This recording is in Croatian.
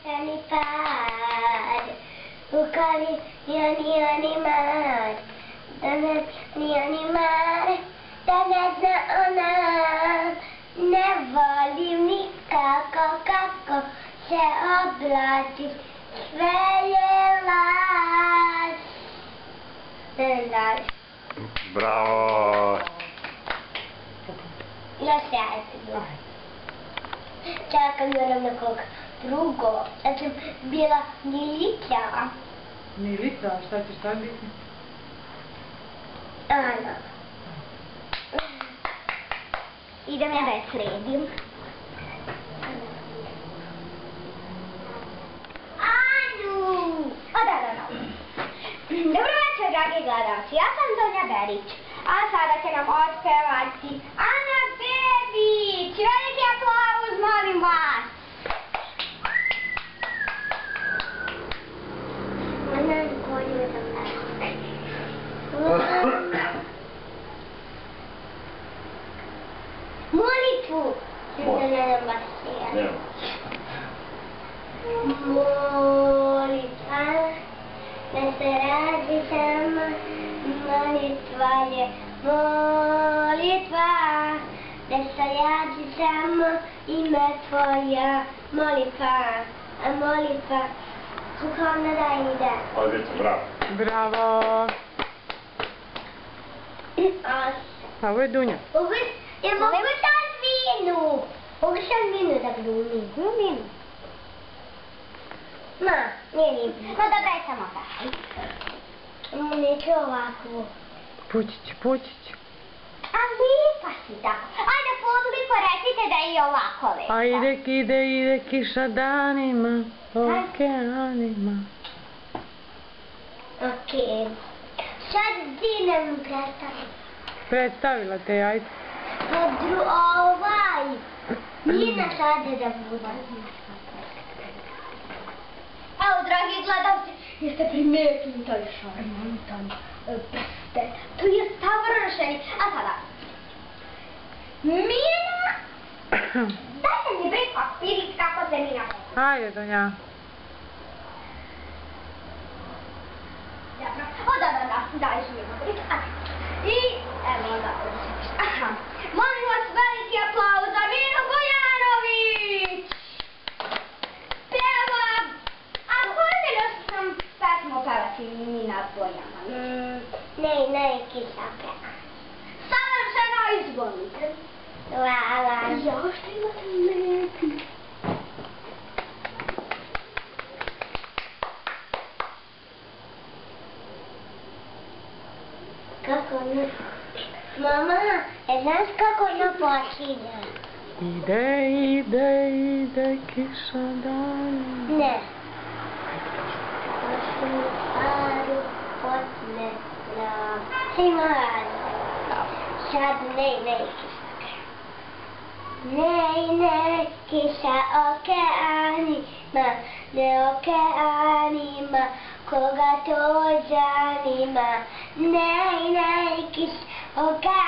Anipar, ukali ni animar, danas ni animar, danas na ona, ne volim nikako kako se oblačim, sve je laž. Bravo! Još jedno. Čekam moram nekog drugo. Ja sam bila Milica. Milica, šta ćeš sad biti? Ana. Idem ja da je sredim. Anu! O da. Dobro večer, dragi gledalci. Ja sam Donja Berić. A sada će nam otpevati Ana Bebić. Veliki aplauz, molim vas. Molitvu. Molitva. Da se radi sama, molitva je molitva. Da se radi samo ime tvoja, molitva. A molitva, suhovna da ide. Odlično, bravo. Bravo! A ovo je Dunja. Ja mogu sad vinu. Mogu sad vinu da glumim. Glumim. Ma, nije nim. No dobra je samo taj. Neću ovako. Pući će. A lipa si tako. Ajde podlipo recite da je i ovako lepa. A ide kiša danima, okeanima. Okej. Sad ti nam predstavim. Predstavila te, ajde. Nina sada da bude. Evo, dragi gledalci, jeste primetili taj šarmantan prste. To je savršeni. A sada, Mina, dajte mi bre papirić kako se Mina može. Ajde, Donja. O, da, daješ mi papirić. I, evo da, aha. Molim vas, veliki aplauz za Minu Bojanović! Pjevam! A možete još sam pesmu pevati Mina Bojanović? Ne, kiša peva. Savršeno, izvolite. Hvala. Ja, što imate lepi. Kako ne? Mama, znaš kako ona počinje? Ide kiša danima. Ne. Prošlu paru potne nam. Svima radi. Sad ne, kiša okeanima, ne okeanima, koga to zanima. Ne, kiša okeanima.